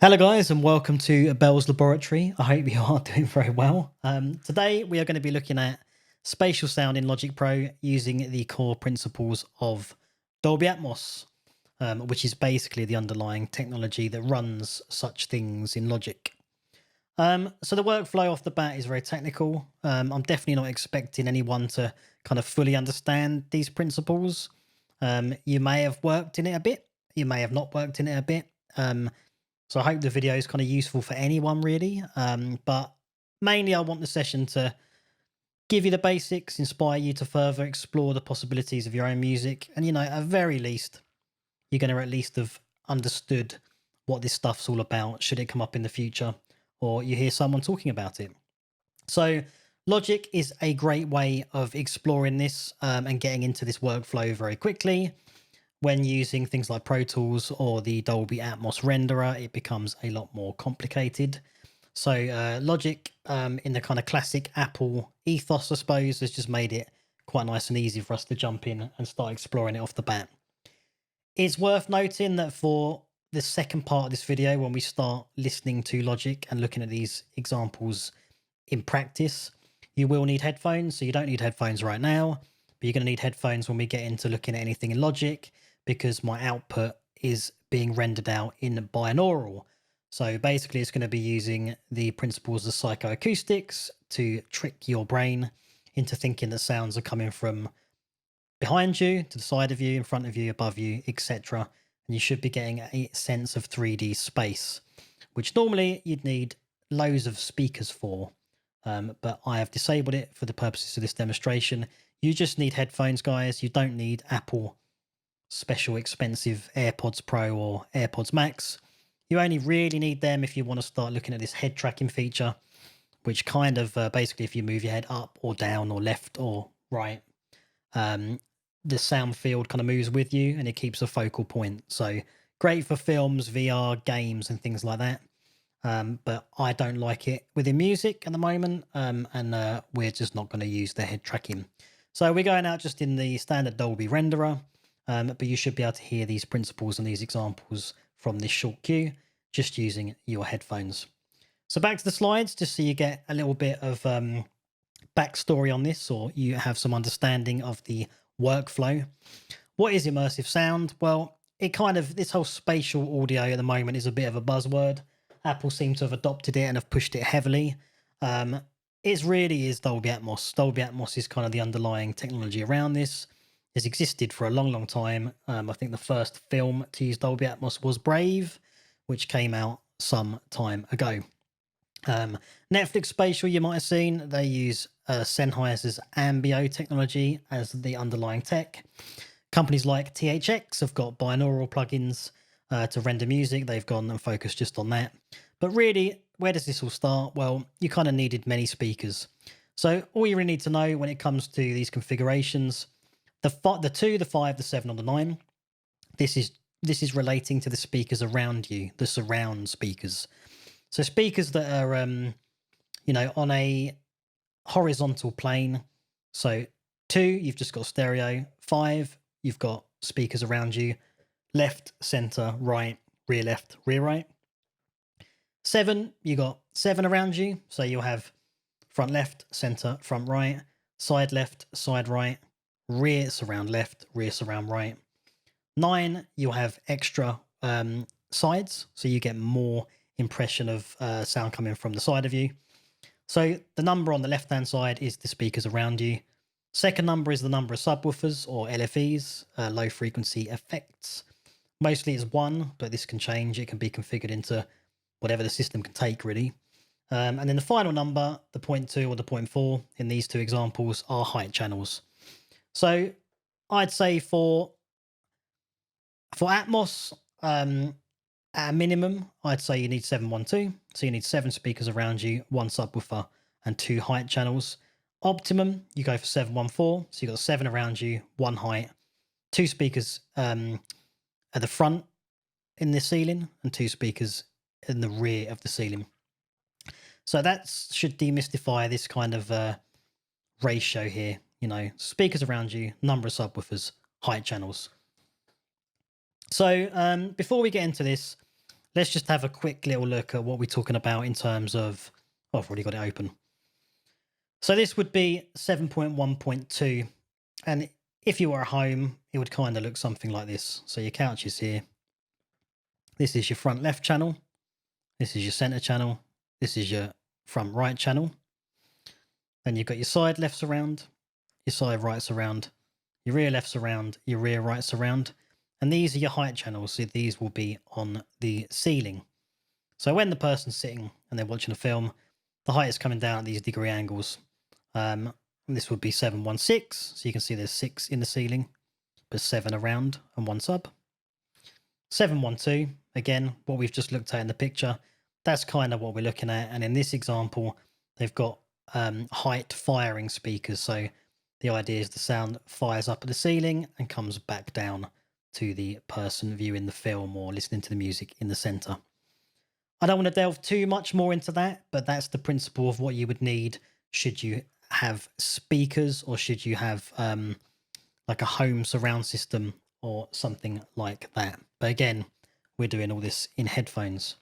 Hello guys and welcome to Bell's Laboratory. I hope you are doing very well. Today we are going to be looking at spatial sound in Logic Pro using the core principles of Dolby Atmos, which is basically the underlying technology that runs such things in Logic. So the workflow off the bat is very technical. I'm definitely not expecting anyone to kind of fully understand these principles. You may have worked in it a bit, you may have not worked in it a bit. So I hope the video is kind of useful for anyone really. But mainly I want the session to give you the basics, inspire you to further explore the possibilities of your own music. And, at the very least, you're going to at least have understood what this stuff's all about should it come up in the future or you hear someone talking about it. So Logic is a great way of exploring this and getting into this workflow very quickly. When using things like Pro Tools or the Dolby Atmos renderer, it becomes a lot more complicated. So Logic, in the kind of classic Apple ethos, I suppose, has just made it quite nice and easy for us to jump in and start exploring it off the bat. It's worth noting that for the second part of this video, when we start listening to Logic and looking at these examples in practice, you will need headphones. So you don't need headphones right now, but you're going to need headphones when we get into looking at anything in Logic, because my output is being rendered out in binaural. So basically it's going to be using the principles of psychoacoustics to trick your brain into thinking that sounds are coming from behind you, to the side of you, in front of you, above you, etc. And you should be getting a sense of 3D space, which normally you'd need loads of speakers for. But I have disabled it for the purposes of this demonstration. You just need headphones, guys. You don't need Apple special expensive AirPods Pro or AirPods Max. You only really need them if you want to start looking at this head tracking feature, which kind of basically if you move your head up or down or left or right, the sound field kind of moves with you and it keeps a focal point. So great for films, VR, games and things like that. But I don't like it within music at the moment, and we're just not going to use the head tracking. So we're going out just in the standard Dolby renderer. But you should be able to hear these principles and these examples from this short cue just using your headphones. So back to the slides, just so you get a little bit of backstory on this, or you have some understanding of the workflow. What is immersive sound? Well, this whole spatial audio at the moment is a bit of a buzzword. Apple seem to have adopted it and have pushed it heavily. It really is Dolby Atmos. Dolby Atmos is kind of the underlying technology around this. It's existed for a long, long time. I think the first film to use Dolby Atmos was Brave, which came out some time ago. Netflix Spatial, you might have seen, they use Sennheiser's Ambio technology as the underlying tech. Companies like THX have got binaural plugins to render music. They've gone and focused just on that. But really, where does this all start? Well, you kind of needed many speakers. So all you really need to know when it comes to these configurations, the 2, the 5, the 7, or the 9, this is relating to the speakers around you, the surround speakers. So speakers that are, on a horizontal plane. So 2, you've just got stereo. 5, you've got speakers around you, left, center, right, rear left, rear right. 7, you got 7 around you. So you'll have front left, center, front right, side left, side right, rear surround left, rear surround right. 9, you'll have extra sides, so you get more impression of sound coming from the side of you. So the number on the left hand side is the speakers around you. Second number is the number of subwoofers or LFEs, low frequency effects. Mostly it's 1, but this can change. It can be configured into whatever the system can take, really. And then the final number, the 0.2 or the 0.4 in these two examples, are height channels. So I'd say for Atmos, at a minimum, I'd say you need 712. So you need 7 speakers around you, 1 subwoofer, and 2 height channels. Optimum, you go for 714. So you've got 7 around you, 1 height, 2 speakers at the front in the ceiling, and 2 speakers in the rear of the ceiling. So that should demystify this kind of ratio here. Speakers around you, number of subwoofers, height channels. So before we get into this, let's just have a quick little look at what we're talking about in terms of, oh, I've already got it open. So this would be 7.1.2. And if you were at home, it would kind of look something like this. So your couch is here. This is your front left channel. This is your center channel. This is your front right channel. Then you've got your side left surround, your side right surround, your rear left surround, your rear right surround. And these are your height channels. So these will be on the ceiling. So when the person's sitting and they're watching a film, the height is coming down at these degree angles. This would be 716. So you can see there's 6 in the ceiling, but 7 around and 1 sub. 712, again, what we've just looked at in the picture, that's kind of what we're looking at. And in this example, they've got height firing speakers. So the idea is the sound fires up at the ceiling and comes back down to the person viewing the film or listening to the music in the center. I don't want to delve too much more into that, but that's the principle of what you would need should you have speakers or should you have like a home surround system or something like that. But again, we're doing all this in headphones.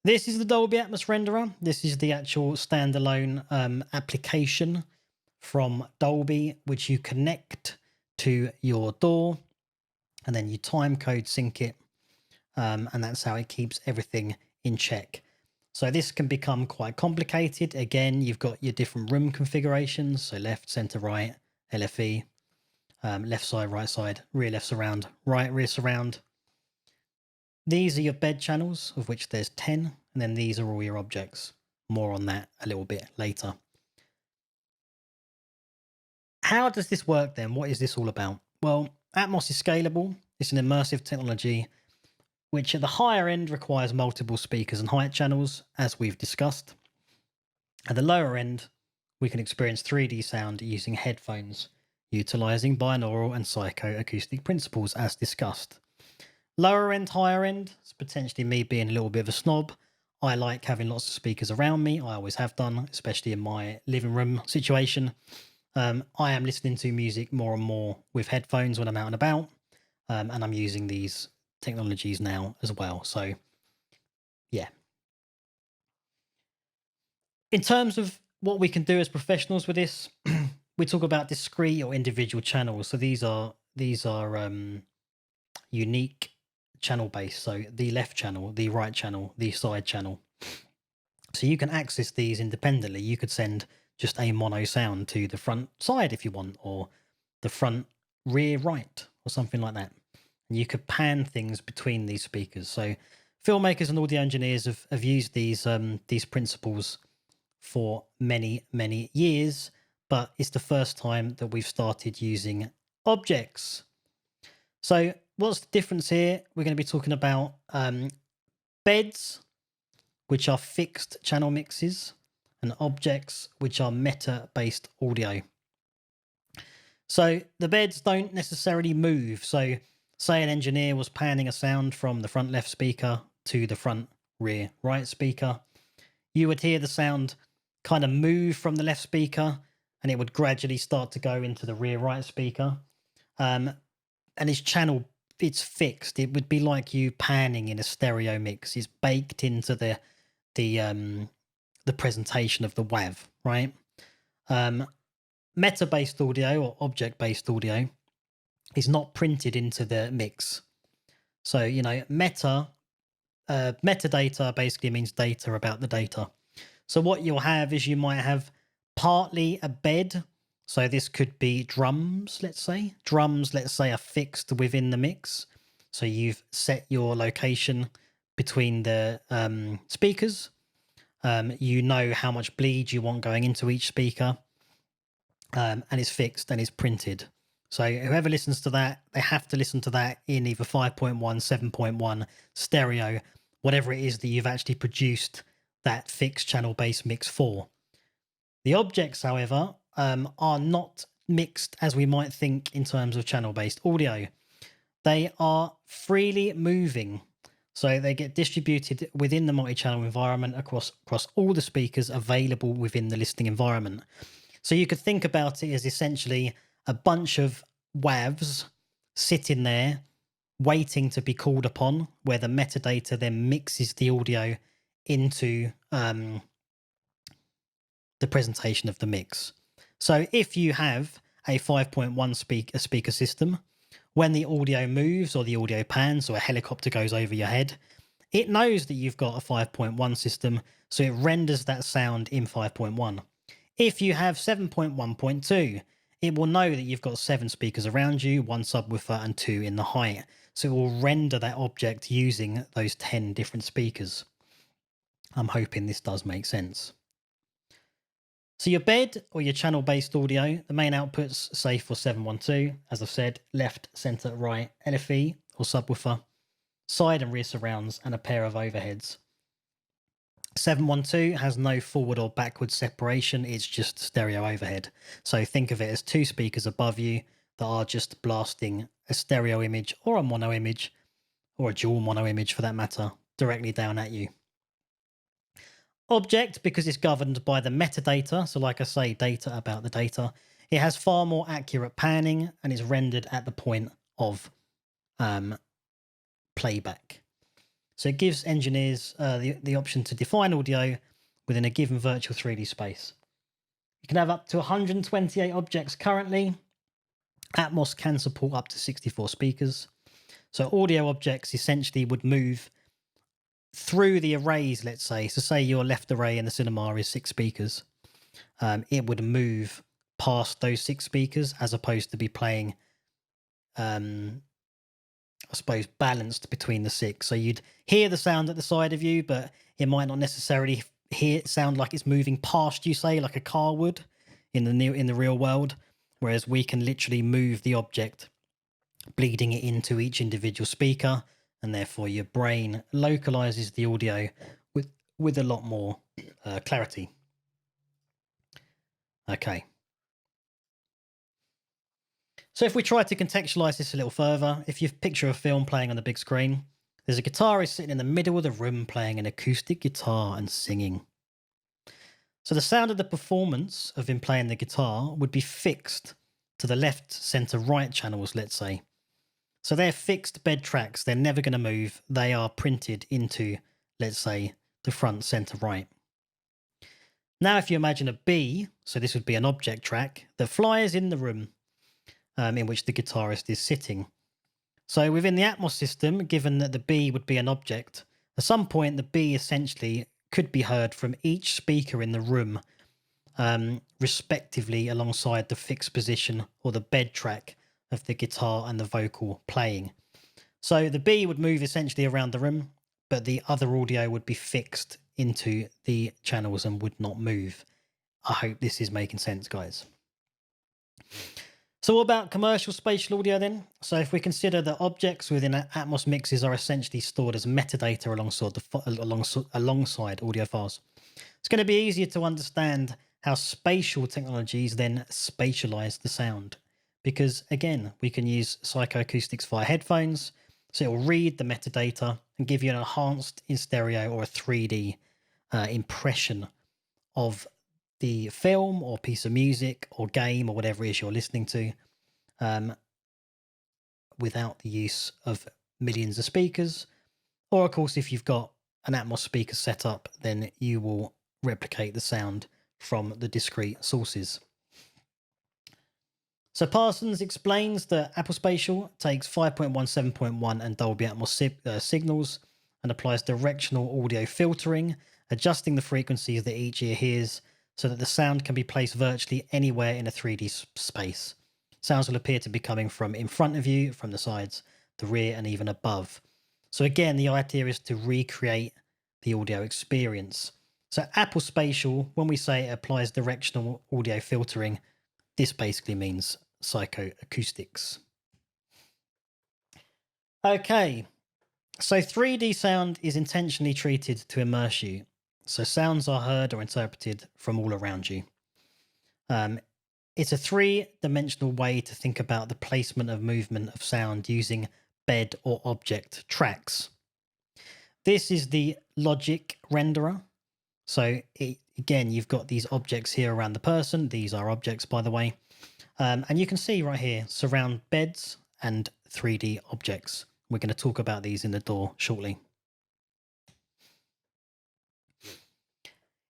This is the Dolby Atmos renderer. This is the actual standalone application from Dolby, which you connect to your DAW and then you time code sync it. And that's how it keeps everything in check. So this can become quite complicated. Again, you've got your different room configurations. So left, center, right, LFE, left side, right side, rear left surround, right rear surround. These are your bed channels, of which there's 10. And then these are all your objects. More on that a little bit later. How does this work then? What is this all about? Well, Atmos is scalable. It's an immersive technology which at the higher end requires multiple speakers and height channels, as we've discussed. At the lower end, we can experience 3D sound using headphones, utilizing binaural and psychoacoustic principles, as discussed. Lower end, higher end, it's potentially me being a little bit of a snob. I like having lots of speakers around me. I always have done, especially in my living room situation. I am listening to music more and more with headphones when I'm out and about, and I'm using these technologies now as well. So yeah, in terms of what we can do as professionals with this, we talk about discrete or individual channels. So these are unique channel based. So the left channel, the right channel, the side channel. So you can access these independently. You could send just a mono sound to the front side if you want, or the front rear right, or something like that. And you could pan things between these speakers. So filmmakers and audio engineers have used these principles for many years, but it's the first time that we've started using objects. So what's the difference here? We're going to be talking about beds, which are fixed channel mixes, and objects, which are meta-based audio. So the beds don't necessarily move. So say an engineer was panning a sound from the front left speaker to the front rear right speaker. You would hear the sound kind of move from the left speaker and it would gradually start to go into the rear right speaker. And its channel, it's fixed. It would be like you panning in a stereo mix. It's baked into the presentation of the WAV, right? Meta-based audio or object-based audio is not printed into the mix. So, metadata basically means data about the data. So what you'll have is you might have partly a bed. So this could be drums, let's say. Drums, let's say, are fixed within the mix. So you've set your location between the speakers. You know how much bleed you want going into each speaker. And it's fixed and it's printed. So whoever listens to that, they have to listen to that in either 5.1, 7.1, stereo, whatever it is that you've actually produced that fixed channel-based mix for. The objects, however, are not mixed as we might think in terms of channel-based audio. They are freely moving. So they get distributed within the multi-channel environment across all the speakers available within the listening environment. So you could think about it as essentially a bunch of WAVs sitting there waiting to be called upon, where the metadata then mixes the audio into the presentation of the mix. So if you have a 5.1 speaker system, when the audio moves or the audio pans or a helicopter goes over your head, it knows that you've got a 5.1 system, so it renders that sound in 5.1. If you have 7.1.2, it will know that you've got 7 speakers around you, 1 subwoofer and 2 in the height. So it will render that object using those 10 different speakers. I'm hoping this does make sense. So your bed or your channel-based audio, the main outputs, say for 712, as I've said, left, center, right, LFE or subwoofer, side and rear surrounds, and a pair of overheads. 712 has no forward or backward separation, it's just stereo overhead. So think of it as 2 speakers above you that are just blasting a stereo image or a mono image, or a dual mono image for that matter, directly down at you. Object, because it's governed by the metadata, so like I say, data about the data, it has far more accurate panning and is rendered at the point of playback. So it gives engineers the option to define audio within a given virtual 3D space. You can have up to 128 objects currently. Atmos can support up to 64 speakers. So audio objects essentially would move through the arrays, let's say. So say your left array in the cinema is 6 speakers. It would move past those 6 speakers as opposed to be playing, I suppose, balanced between the 6. So you'd hear the sound at the side of you, but it might not necessarily sound like it's moving past you, say, like a car would in the real world. Whereas we can literally move the object, bleeding it into each individual speaker, and therefore your brain localizes the audio with a lot more clarity. Okay. So if we try to contextualize this a little further, if you picture a film playing on the big screen, there's a guitarist sitting in the middle of the room playing an acoustic guitar and singing. So the sound of the performance of him playing the guitar would be fixed to the left, center, right channels, let's say. So they're fixed bed tracks. They're never going to move. They are printed into, let's say, the front, center, right. Now, if you imagine a bee, so this would be an object track that flies in the room in which the guitarist is sitting. So within the Atmos system, given that the bee would be an object, at some point the bee essentially could be heard from each speaker in the room, respectively alongside the fixed position or the bed track of the guitar and the vocal playing. So the bee would move essentially around the room, but the other audio would be fixed into the channels and would not move. I hope this is making sense, guys. So what about commercial spatial audio then? So if we consider that objects within Atmos mixes are essentially stored as metadata alongside audio files, it's going to be easier to understand how spatial technologies then spatialize the sound. Because again, we can use psychoacoustics via headphones, so it will read the metadata and give you an enhanced in stereo or a 3D impression of the film or piece of music or game or whatever it is you're listening to, without the use of millions of speakers. Or of course, if you've got an Atmos speaker set up, then you will replicate the sound from the discrete sources. So Parsons explains that Apple Spatial takes 5.1, 7.1 and Dolby Atmos signals and applies directional audio filtering, adjusting the frequencies that each ear hears so that the sound can be placed virtually anywhere in a 3D space. Sounds will appear to be coming from in front of you, from the sides, the rear, and even above. So again, the idea is to recreate the audio experience. So Apple Spatial, when we say it applies directional audio filtering, this basically means psychoacoustics. Okay, so 3D sound is intentionally treated to immerse you. So sounds are heard or interpreted from all around you. It's a 3-dimensional way to think about the placement of movement of sound using bed or object tracks. This is the logic renderer. So again, you've got these objects here around the person. These are objects, by the way. And you can see right here, surround beds and 3D objects We're going to talk about these in the DAW shortly.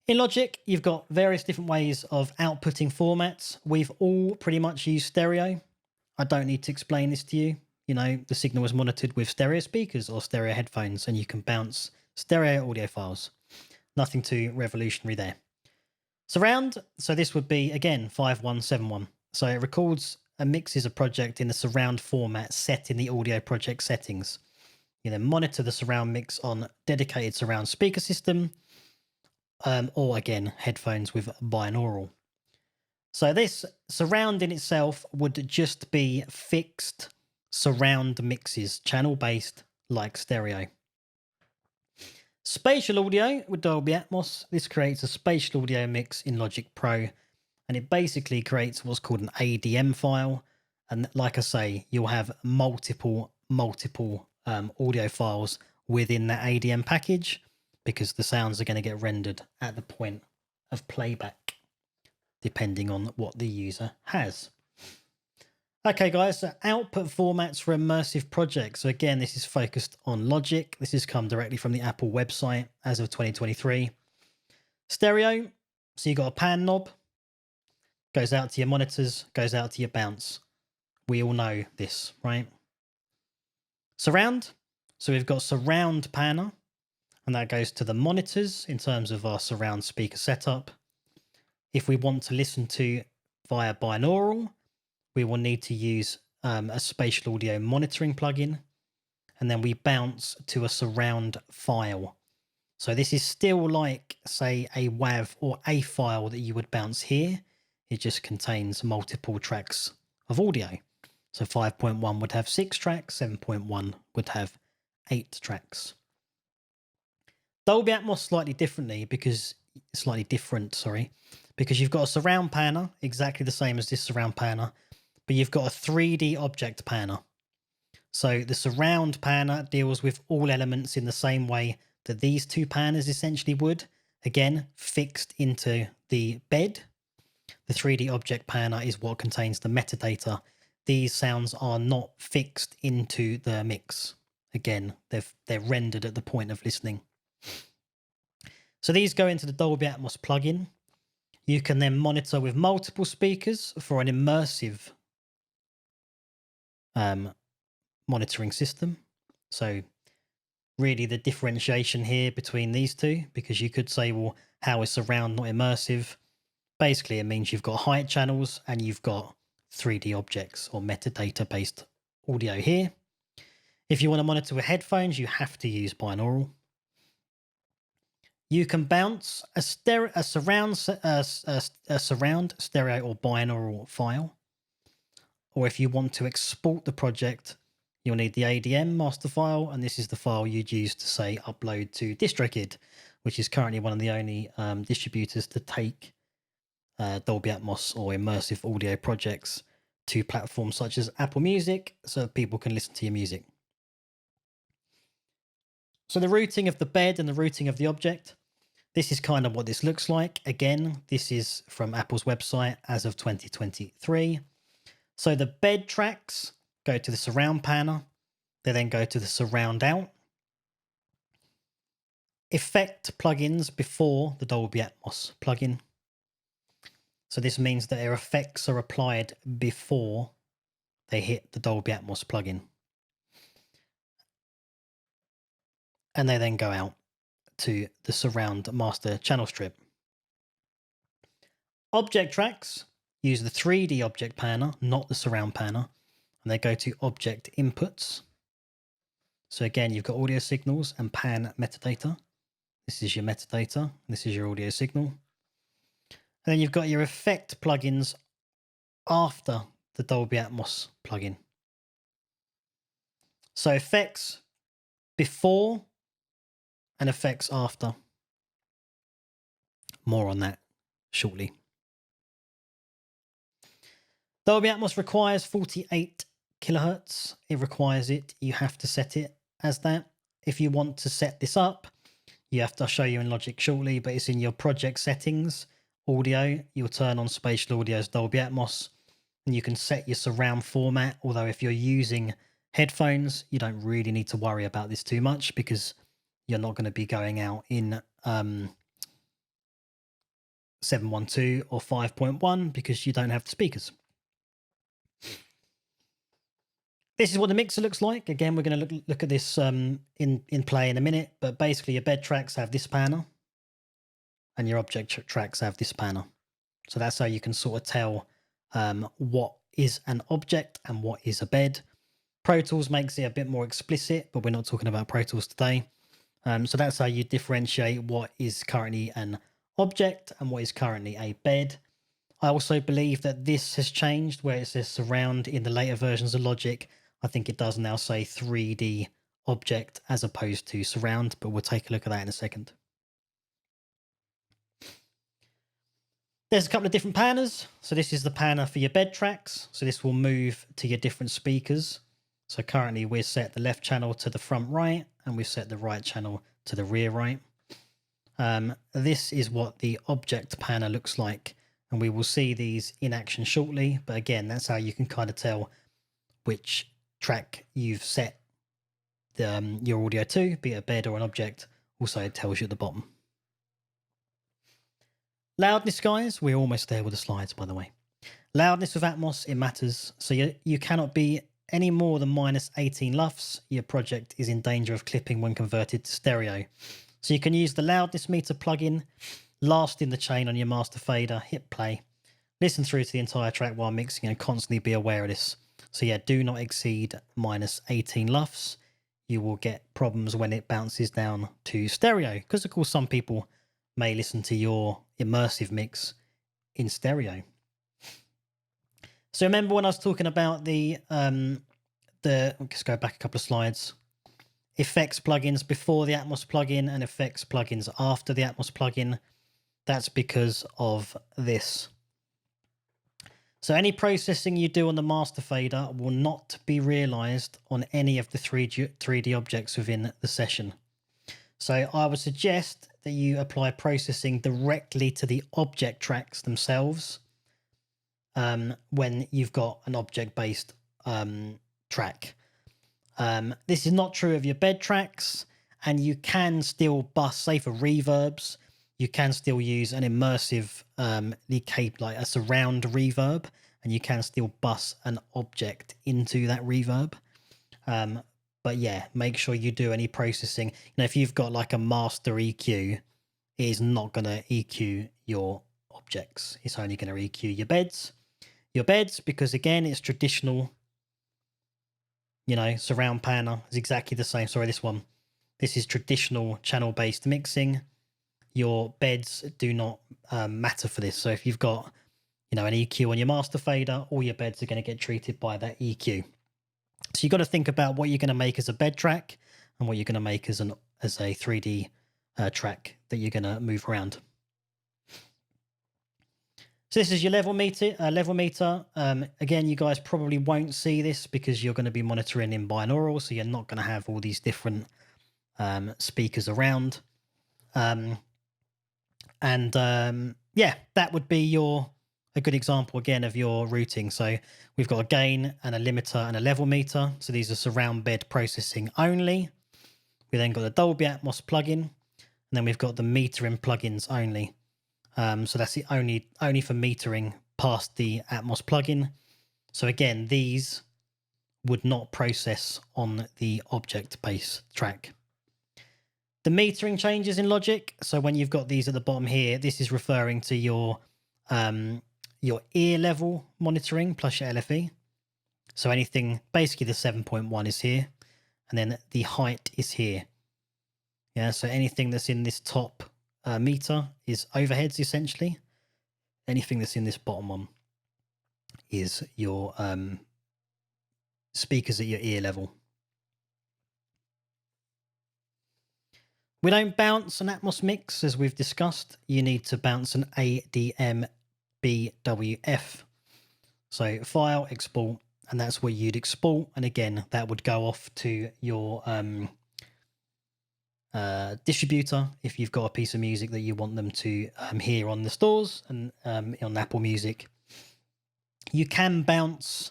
In Logic, you've got various different ways of outputting formats. We've all pretty much used stereo. I don't need to explain this to you. You know, the signal is monitored with stereo speakers or stereo headphones, and you can bounce stereo audio files. Nothing too revolutionary there. Surround, so this would be, again, 5171. So it records and mixes a project in the surround format set in the audio project settings. You then monitor the surround mix on dedicated surround speaker system, or again, headphones with binaural. So this surround in itself would just be fixed surround mixes, channel-based, like stereo. Spatial audio with Dolby Atmos. This creates a spatial audio mix in Logic Pro, and it basically creates what's called an ADM file. And like I say, you'll have multiple audio files within that ADM package, because the sounds are going to get rendered at the point of playback, depending on what the user has. Okay, guys, so output formats for immersive projects. So again, this is focused on Logic. This has come directly from the Apple website as of 2023. Stereo, so you've got a pan knob, goes out to your monitors, goes out to your bounce. We all know this, right? Surround, so we've got surround panner, and that goes to the monitors in terms of our surround speaker setup. If we want to listen to via binaural, we will need to use a spatial audio monitoring plugin, and then we bounce to a surround file. So this is still like, say, a WAV or a file that you would bounce here. It just contains multiple tracks of audio. So 5.1 would have 6 tracks, 7.1 would have 8 tracks. Dolby Atmos slightly different, because you've got a surround panner, exactly the same as this surround panner, but you've got a 3D object panner. So the surround panner deals with all elements in the same way that these two panners essentially would. Again, fixed into the bed. The 3D object panner is what contains the metadata. These sounds are not fixed into the mix. Again, they're rendered at the point of listening. So these go into the Dolby Atmos plugin. You can then monitor with multiple speakers for an immersive monitoring system. So really the differentiation here between these two, because you could say, well, how is surround not immersive? Basically, it means you've got height channels and you've got 3D objects or metadata based audio here. If you want to monitor with headphones, you have to use binaural. You can bounce a surround stereo or binaural file. Or if you want to export the project, you'll need the ADM master file, and this is the file you'd use to, say, upload to DistroKid, which is currently one of the only distributors to take Dolby Atmos or immersive audio projects to platforms such as Apple Music, so people can listen to your music. So the routing of the bed and the routing of the object, this is kind of what this looks like. Again, this is from Apple's website as of 2023. So the bed tracks go to the surround panner. They then go to the surround out. Effect plugins before the Dolby Atmos plugin. So this means that their effects are applied before they hit the Dolby Atmos plugin. And they then go out to the surround master channel strip. Object tracks use the 3D object panner, not the surround panner, and they go to object inputs. So again, you've got audio signals and pan metadata. This is your metadata. This is your audio signal. And then you've got your effect plugins after the Dolby Atmos plugin. So effects before and effects after. More on that shortly. Dolby Atmos requires 48 kilohertz. It requires it. You have to set it as that. If you want to set this up, you have to, I'll show you in Logic shortly, but it's in your project settings, audio. You'll turn on Spatial Audio's Dolby Atmos, and you can set your surround format. Although if you're using Headphones, you don't really need to worry about this too much because you're not going to be going out in 712 or 5.1 because you don't have the speakers. This is what the mixer looks like. Again, we're going to look at this in play in a minute, but basically your bed tracks have this panel and your object tracks have this panel. So that's how you can sort of tell what is an object and what is a bed. Pro Tools makes it a bit more explicit, but we're not talking about Pro Tools today. So that's how you differentiate what is currently an object and what is currently a bed. I also believe that this has changed where it says surround in the later versions of Logic. I think it does now say 3D object as opposed to surround, but we'll take a look at that in a second. There's a couple of different panners. So this is the panner for your bed tracks. So this will move to your different speakers. So currently we've set the left channel to the front right and we've set the right channel to the rear right. This is what the object panner looks like. And we will see these in action shortly. But again, that's how you can kind of tell which track you've set your audio to, be it a bed or an object. Also, it tells you at the bottom. Loudness, guys. We're almost there with the slides, by the way. Loudness with Atmos, it matters. So you cannot be any more than minus 18 LUFS. Your project is in danger of clipping when converted to stereo. So you can use the loudness meter plugin, last in the chain on your master fader, hit play, listen through to the entire track while mixing and constantly be aware of this. So yeah, do not exceed minus 18 LUFS. You will get problems when it bounces down to stereo because of course some people may listen to your immersive mix in stereo. So remember when I was talking about let's go back a couple of slides, effects plugins before the Atmos plugin and effects plugins after the Atmos plugin. That's because of this. So any processing you do on the master fader will not be realized on any of the 3D objects within the session. So I would suggest that you apply processing directly to the object tracks themselves when you've got an object-based track. This is not true of your bed tracks, and you can still bus, say for reverbs, you can still use an immersive, like a surround reverb, and you can still bus an object into that reverb. But yeah, make sure you do any processing. If you've got like a master EQ, it is not going to EQ your objects. It's only going to EQ your beds. Because again, it's traditional, surround panner is exactly the same. Sorry, this one. This is traditional channel-based mixing. Your beds do not matter for this. So if you've got, an EQ on your master fader, all your beds are going to get treated by that EQ. So you've got to think about what you're going to make as a bed track and what you're going to make as a 3D track that you're going to move around. So this is your level meter. Again, you guys probably won't see this because you're going to be monitoring in binaural, so you're not going to have all these different speakers around. Yeah, that would be a good example again of your routing. So we've got a gain and a limiter and a level meter. So these are surround bed processing only. We then got the Dolby Atmos plugin, and then we've got the metering plugins only. So that's the only for metering past the Atmos plugin. So again, these would not process on the object-based track. The metering changes in Logic. So when you've got these at the bottom here, this is referring to your ear level monitoring plus your LFE. So anything, basically the 7.1 is here, and then the height is here. Yeah, so anything that's in this top meter is overheads essentially. Anything that's in this bottom one is your speakers at your ear level. We don't bounce an Atmos mix, as we've discussed. You need to bounce an ADM BWF. So file, export, and that's where you'd export. And again, that would go off to your distributor if you've got a piece of music that you want them to hear on the stores and on Apple Music. You can bounce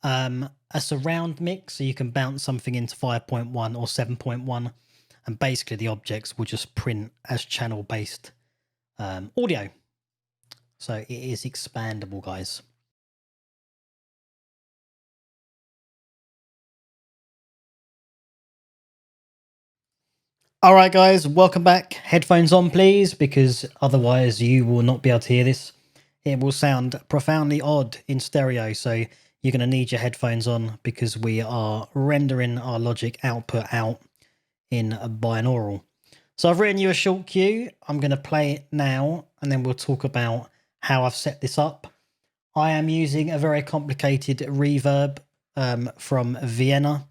a surround mix, so you can bounce something into 5.1 or 7.1, and basically the objects will just print as channel based audio. So it is expandable, guys. All right, guys, welcome back. Headphones on, please, because otherwise you will not be able to hear this. It will sound profoundly odd in stereo, so you're going to need your headphones on because we are rendering our Logic output out in a binaural. So I've written you a short cue. I'm going to play it now, and then we'll talk about how I've set this up. I am using a very complicated reverb from Vienna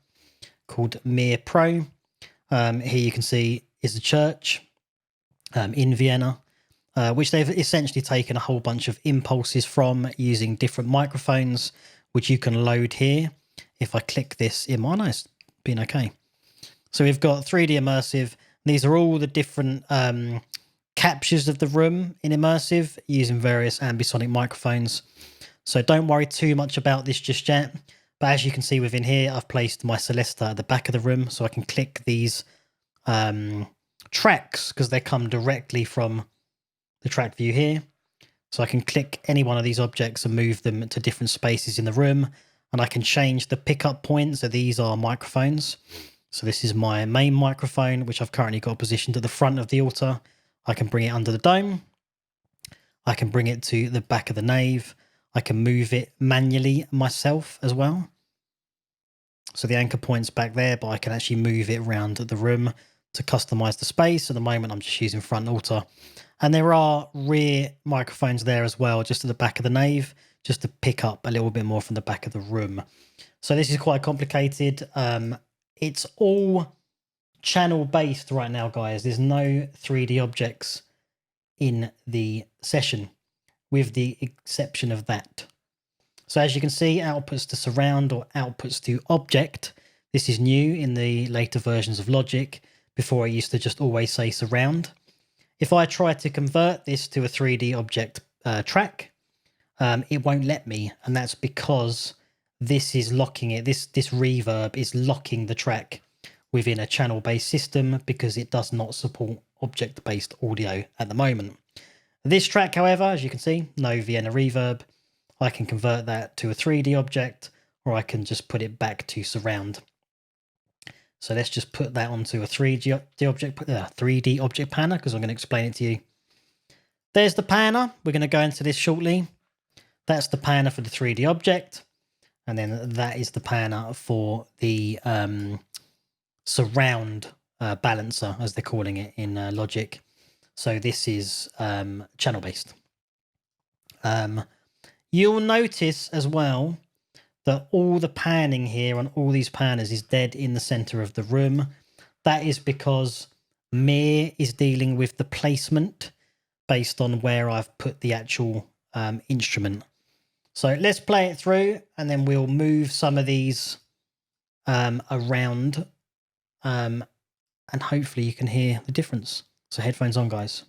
called MIR Pro. Here you can see is a church in Vienna, which they've essentially taken a whole bunch of impulses from using different microphones, which you can load here. If I click this in my it's been okay. So we've got 3D immersive. These are all the different captures of the room in immersive using various ambisonic microphones. So don't worry too much about this just yet. But as you can see within here, I've placed my Celesta at the back of the room, so I can click these tracks because they come directly from the track view here. So I can click any one of these objects and move them to different spaces in the room, and I can change the pickup point. So these are microphones. So this is my main microphone, which I've currently got positioned at the front of the altar. I can bring it under the dome. I can bring it to the back of the nave. I can move it manually myself as well. So the anchor point's back there, but I can actually move it around the room to customize the space. At the moment, I'm just using front altar. And there are rear microphones there as well, just at the back of the nave, just to pick up a little bit more from the back of the room. So this is quite complicated. It's all channel based right now, guys. There's no 3D objects in the session, with the exception of that. So as you can see, outputs to surround or outputs to object. This is new in the later versions of Logic. Before, it used to just always say surround. If I try to convert this to a 3D object track, it won't let me, and that's because this is locking it. This reverb is locking the track within a channel-based system because it does not support object-based audio at the moment. This track, however, as you can see, no Vienna reverb. I can convert that to a 3D object, or I can just put it back to surround. So let's just put that onto a 3D object panner, because I'm going to explain it to you. There's the panner. We're going to go into this shortly. That's the panner for the 3D object. And then that is the panner for the surround balancer, as they're calling it in Logic. So this is channel based. You'll notice as well that all the panning here on all these panners is dead in the center of the room. That is because MIR is dealing with the placement based on where I've put the actual instrument. So let's play it through, and then we'll move some of these around, and hopefully you can hear the difference. So headphones on, guys.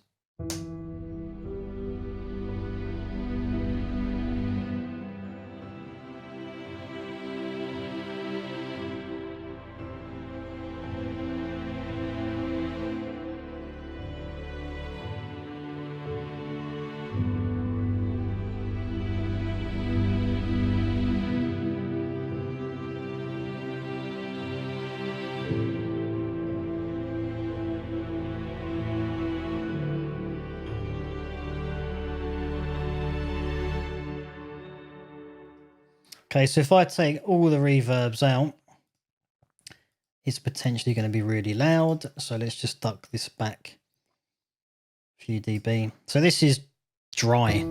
Okay, so if I take all the reverbs out, it's potentially going to be really loud. So let's just duck this back a few dB. So this is dry.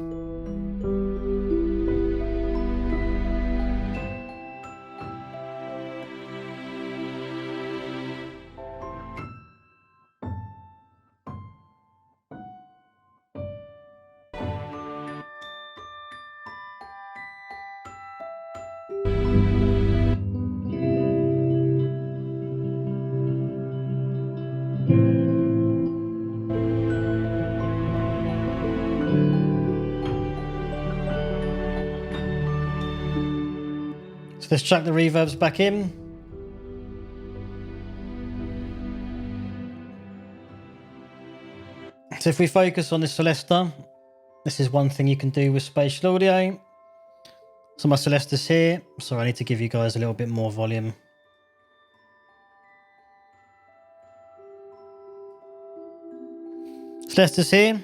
So let's chuck the reverbs back in. So if we focus on this Celesta, this is one thing you can do with spatial audio. So my Celesta's here. So I need to give you guys a little bit more volume. Celesta's here.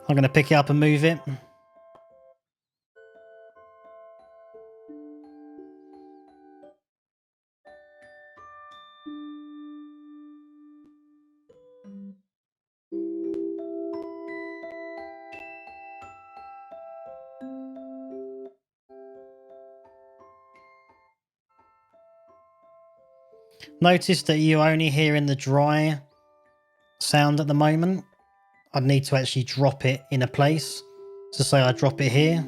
I'm going to pick it up and move it. Notice that you're only hearing the dry sound at the moment. I'd need to actually drop it in a place. So say I drop it here.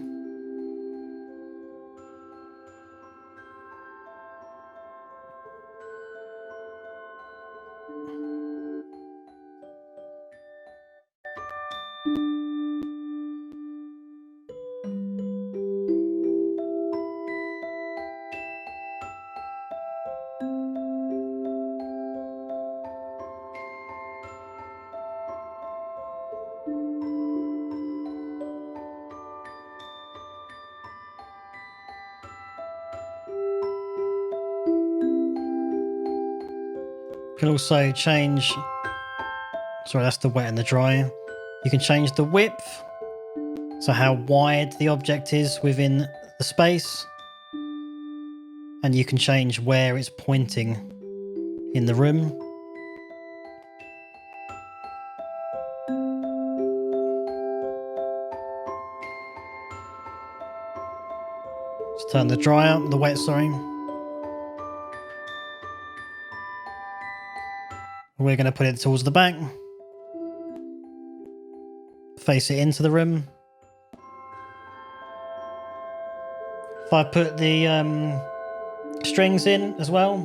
You can also change, sorry, that's the wet and the dry. You can change the width, so how wide the object is within the space. And you can change where it's pointing in the room. Let's turn the dry up, the wet, sorry. We're going to put it towards the back. Face it into the room. If I put the strings in as well.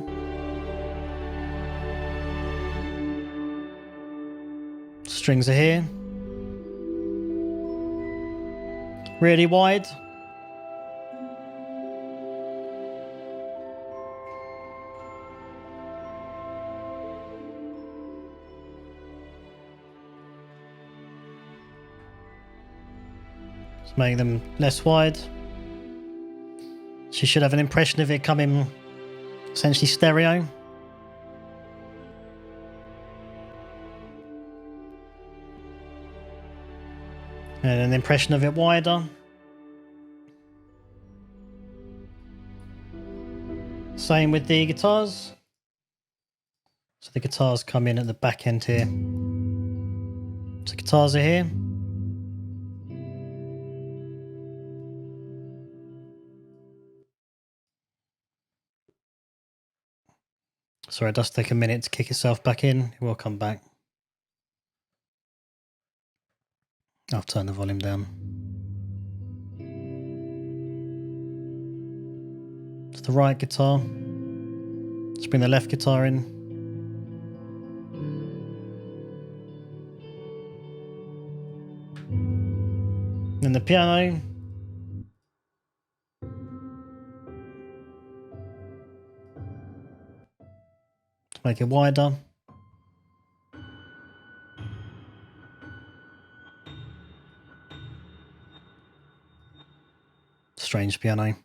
Strings are here. Really wide. Let's make them less wide. So you should have an impression of it coming essentially stereo. And an impression of it wider. Same with the guitars. So the guitars come in at the back end here. So guitars are here. Sorry, it does take a minute to kick itself back in. It will come back. I'll turn the volume down. It's the right guitar. Let's bring the left guitar in. And the piano. To make it wider. Strange piano.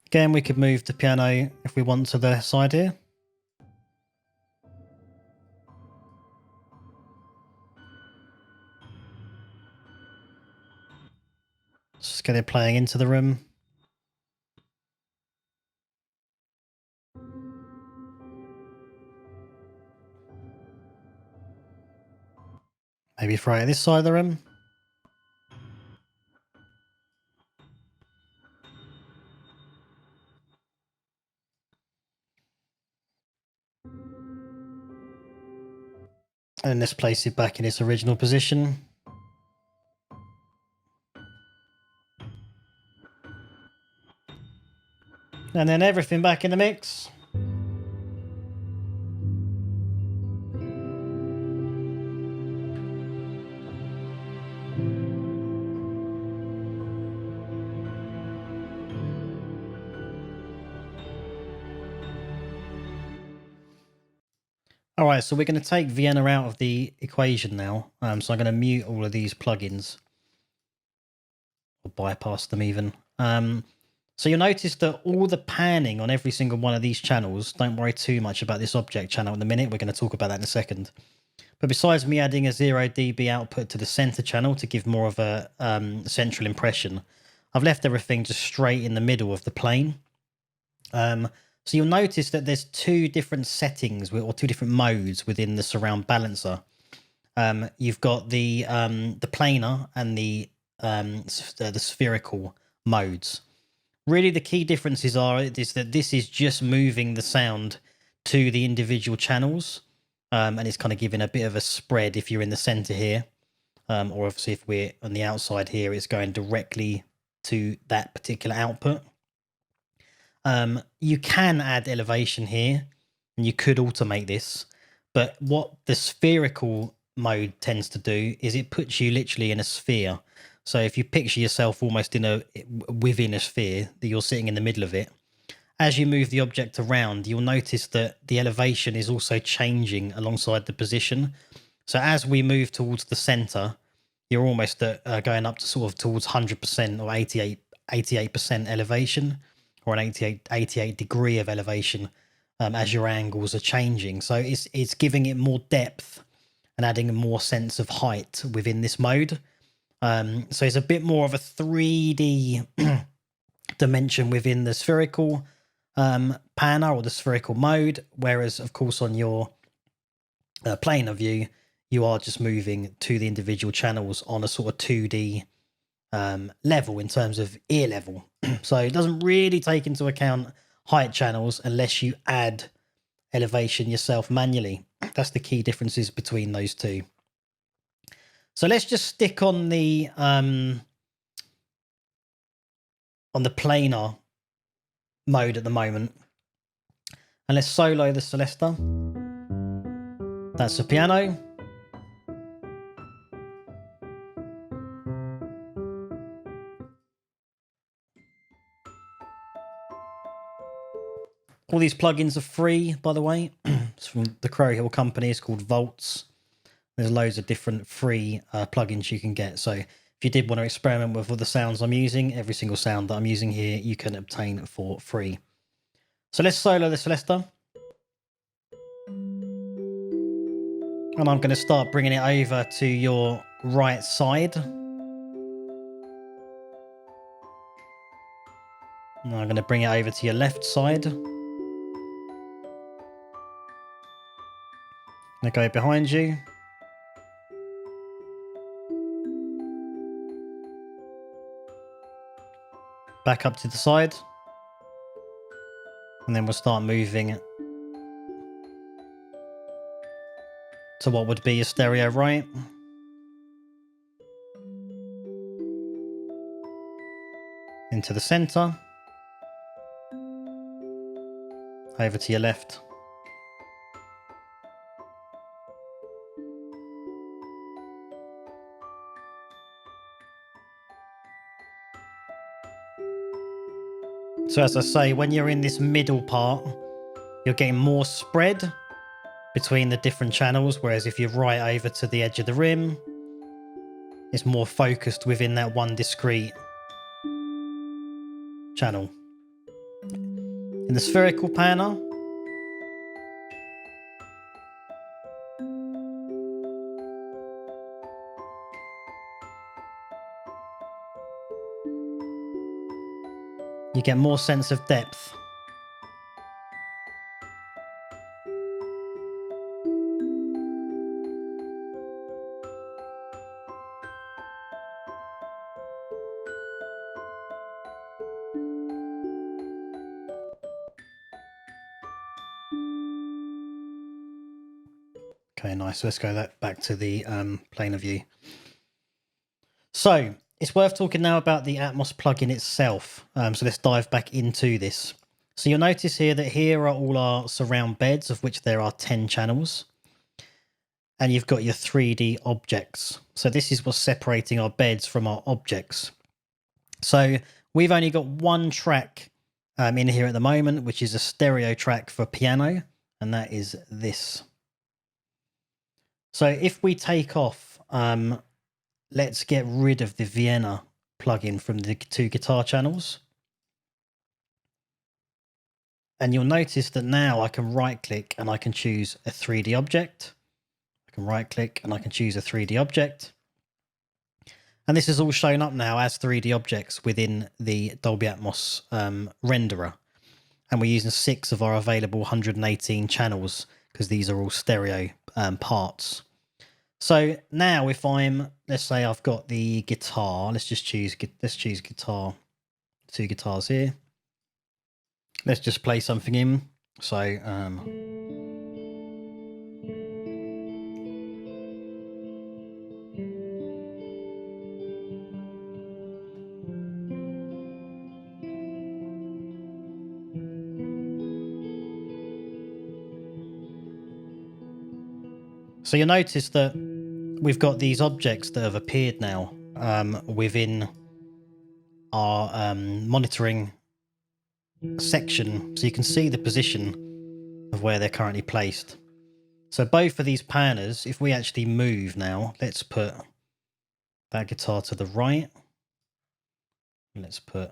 Again, we could move the piano if we want to the side here. Just get it playing into the room. Maybe throw it this side of the room. And let's place it back in its original position. And then everything back in the mix. All right, so we're going to take Vienna out of the equation now. So I'm going to mute all of these plugins, or bypass them even. So you'll notice that all the panning on every single one of these channels, don't worry too much about this object channel in a minute. We're going to talk about that in a second. But besides me adding a 0 dB output to the center channel to give more of a central impression, I've left everything just straight in the middle of the plane. So you'll notice that there's two different settings or two different modes within the surround balancer. You've got the planar and the spherical modes. Really, the key differences is that this is just moving the sound to the individual channels, and it's kind of giving a bit of a spread if you're in the center here, or obviously if we're on the outside here, it's going directly to that particular output. You can add elevation here, and you could automate this, but what the spherical mode tends to do is it puts you literally in a sphere. So if you picture yourself almost within a sphere, that you're sitting in the middle of it, as you move the object around, you'll notice that the elevation is also changing alongside the position. So as we move towards the center, you're almost going up to sort of towards 100% or 88% elevation, or an 88 degree of elevation, as your angles are changing. So it's giving it more depth and adding a more sense of height within this mode. So it's a bit more of a 3D dimension within the spherical panel or the spherical mode, whereas of course on your planar view, you are just moving to the individual channels on a sort of 2D level in terms of ear level. So it doesn't really take into account height channels unless you add elevation yourself manually. That's the key differences between those two. So let's just stick on the planar mode at the moment, and let's solo the Celesta. That's the piano. All these plugins are free, by the way. It's from the Crowhill Company. It's called Volts. There's loads of different free plugins you can get. So if you did want to experiment with all the sounds I'm using, every single sound that I'm using here, you can obtain for free. So let's solo the Celesta. And I'm going to start bringing it over to your right side. And I'm going to bring it over to your left side. I'm going to go behind you. Back up to the side. And then we'll start moving to what would be a stereo right. Into the center. Over to your left. So as I say, when you're in this middle part, you're getting more spread between the different channels, whereas if you're right over to the edge of the rim, it's more focused within that one discrete channel. In the spherical panel, you get more sense of depth. Okay, nice. So let's go back to the planar view. So it's worth talking now about the Atmos plugin itself. So let's dive back into this. So you'll notice here that here are all our surround beds, of which there are 10 channels. And you've got your 3D objects. So this is what's separating our beds from our objects. So we've only got one track in here at the moment, which is a stereo track for piano. And that is this. So if we take off, let's get rid of the Vienna plugin from the 2 guitar channels. And you'll notice that now I can right click and I can choose a 3D object. I can right click and I can choose a 3D object. And this is all shown up now as 3D objects within the Dolby Atmos renderer. And we're using 6 of our available 118 channels because these are all stereo parts. So now if let's say I've got the guitar, let's choose guitar, 2 guitars here. Let's just play something in. So so you'll notice that we've got these objects that have appeared now within our monitoring section, so you can see the position of where they're currently placed. So both of these panners, if we actually move now, let's put that guitar to the right. Let's put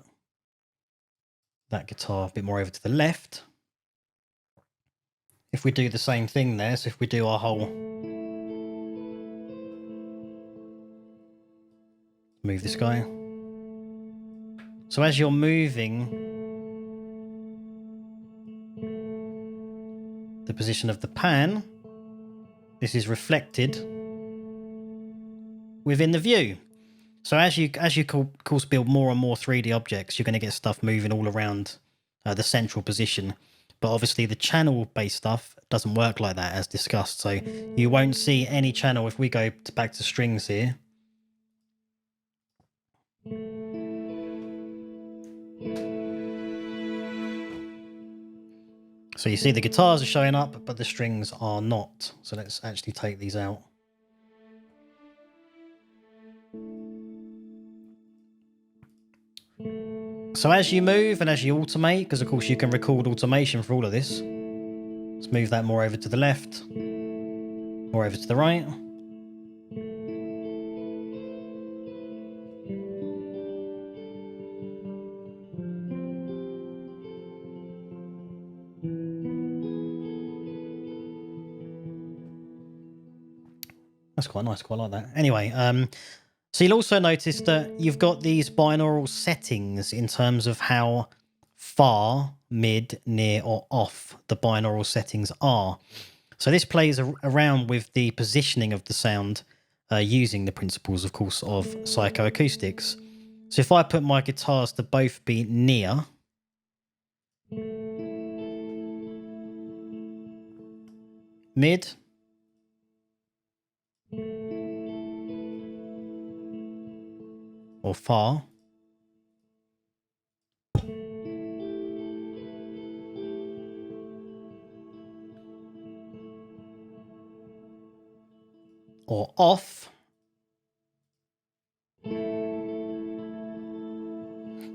that guitar a bit more over to the left. If we do the same thing there, so if we do our whole... Move this guy. So as you're moving the position of the pan, this is reflected within the view. So as you of course build more and more 3D objects, you're going to get stuff moving all around the central position. But obviously the channel-based stuff doesn't work like that, as discussed. So you won't see any channel. If we go back to strings here, so you see the guitars are showing up, but the strings are not. So let's actually take these out. So as you move and as you automate, because of course you can record automation for all of this. Let's move that more over to the left, more over to the right. That's quite nice, quite like that. Anyway, so you'll also notice that you've got these binaural settings in terms of how far, mid, near, or off the binaural settings are. So this plays around with the positioning of the sound using the principles, of course, of psychoacoustics. So if I put my guitars to both be near, mid, or far, or off,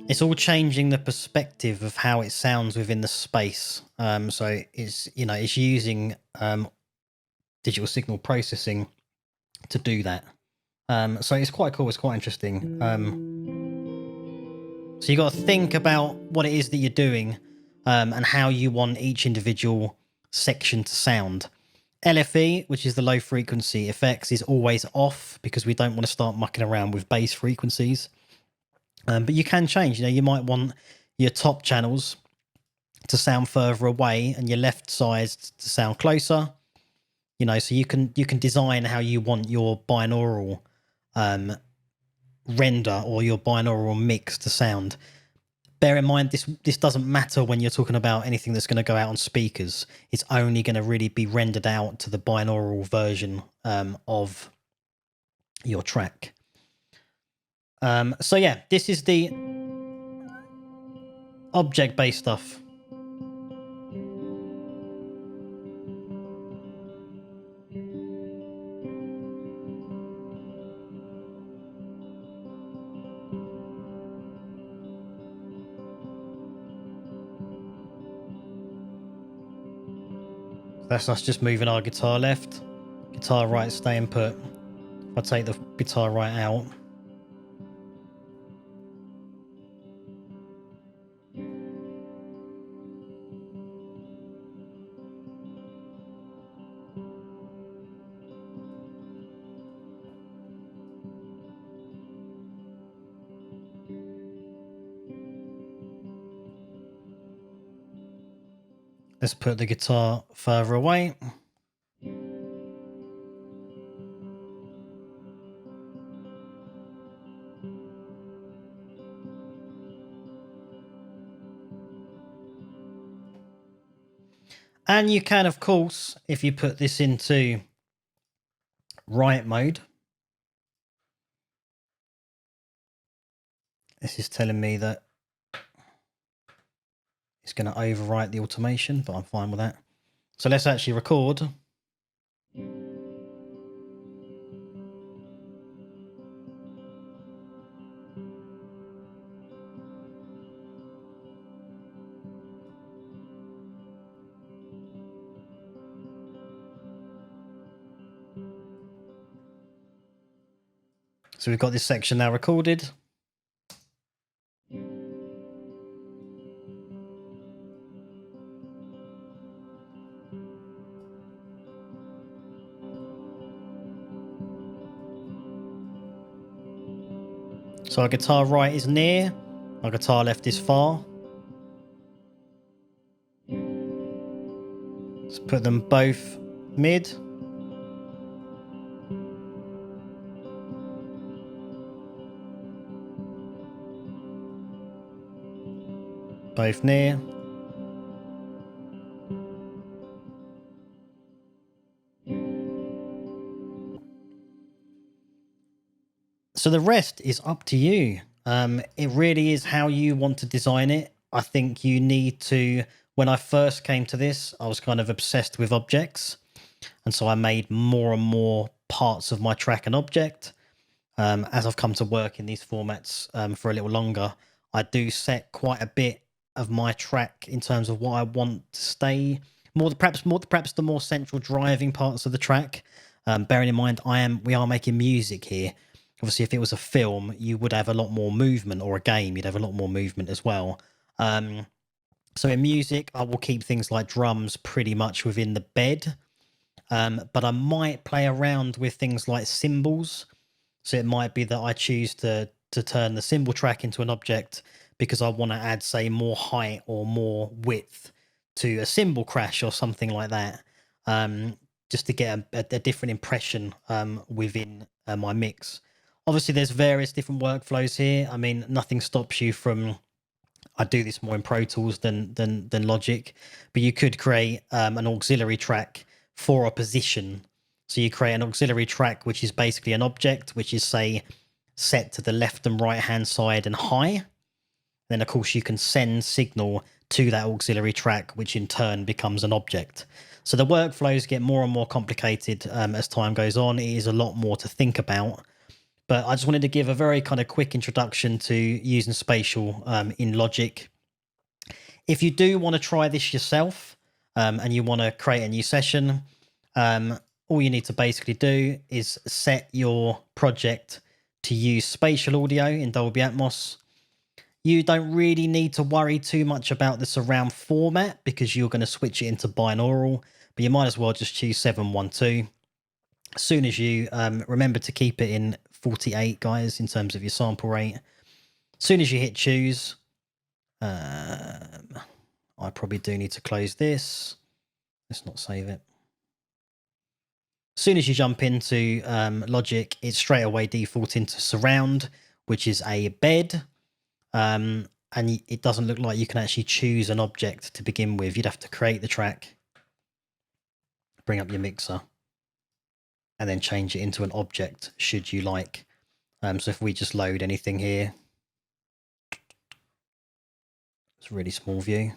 it's all changing the perspective of how it sounds within the space. So it's using digital signal processing to do that. So it's quite cool. It's quite interesting. So you got to think about what it is that you're doing and how you want each individual section to sound. LFE, which is the low frequency effects, is always off because we don't want to start mucking around with bass frequencies. But you can change. You might want your top channels to sound further away and your left sides to sound closer. So you can design how you want your binaural render or your binaural mix to sound. Bear in mind, this doesn't matter when you're talking about anything that's going to go out on speakers. It's only going to really be rendered out to the binaural version of your track. So yeah, this is the object-based stuff. That's us just moving our guitar left, Guitar right staying put. If I take the guitar right out, let's put the guitar further away. And you can, of course, if you put this into write mode, this is telling me that it's going to overwrite the automation, but I'm fine with that. So let's actually record. So we've got this section now recorded. So our guitar right is near, our guitar left is far. Let's put them both mid. Both near. So the rest is up to you. It really is how you want to design it. I think you need to, when I first came to this, I was kind of obsessed with objects. And so I made more and more parts of my track an object. As I've come to work in these formats for a little longer, I do set quite a bit of my track in terms of what I want to stay perhaps the more central driving parts of the track. Bearing in mind, we are making music here. Obviously, if it was a film, you would have a lot more movement, or a game, you'd have a lot more movement as well. So in music, I will keep things like drums pretty much within the bed, but I might play around with things like cymbals. So it might be that I choose to turn the cymbal track into an object because I want to add, say, more height or more width to a cymbal crash or something like that, just to get a different impression within my mix. Obviously, there's various different workflows here. I mean, nothing stops you from. I do this more in Pro Tools than Logic, but you could create an auxiliary track for a position. So you create an auxiliary track, which is basically an object, which is, say, set to the left and right hand side and high. Then, of course, you can send signal to that auxiliary track, which in turn becomes an object. So the workflows get more and more complicated as time goes on. It is a lot more to think about. But I just wanted to give a very kind of quick introduction to using Spatial in Logic. If you do want to try this yourself and you want to create a new session, all you need to basically do is set your project to use spatial audio in Dolby Atmos. You don't really need to worry too much about the surround format because you're going to switch it into binaural, but you might as well just choose 712. As soon as you remember to keep it in 48, guys, in terms of your sample rate. As soon as you hit choose, I probably do need to close this. Let's not save it. As soon as you jump into Logic, it straight away defaults into surround, which is a bed. And it doesn't look like you can actually choose an object to begin with. You'd have to create the track, bring up your mixer, and then change it into an object should you like. So if we just load anything here, it's a really small view.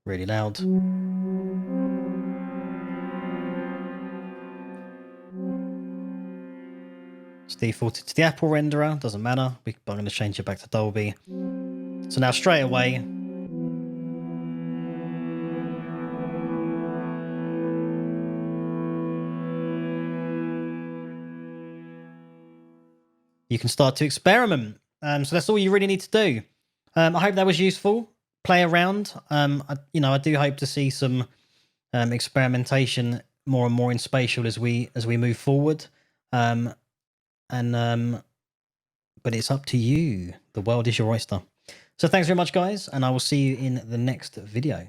Really loud. It's defaulted to the Apple renderer, doesn't matter, but I'm going to change it back to Dolby. So now straight away, you can start to experiment. So that's all you really need to do. I hope that was useful. Play around. I do hope to see some experimentation more and more in Spatial as we move forward. But it's up to you. The world is your oyster. So thanks very much, guys, and I will see you in the next video.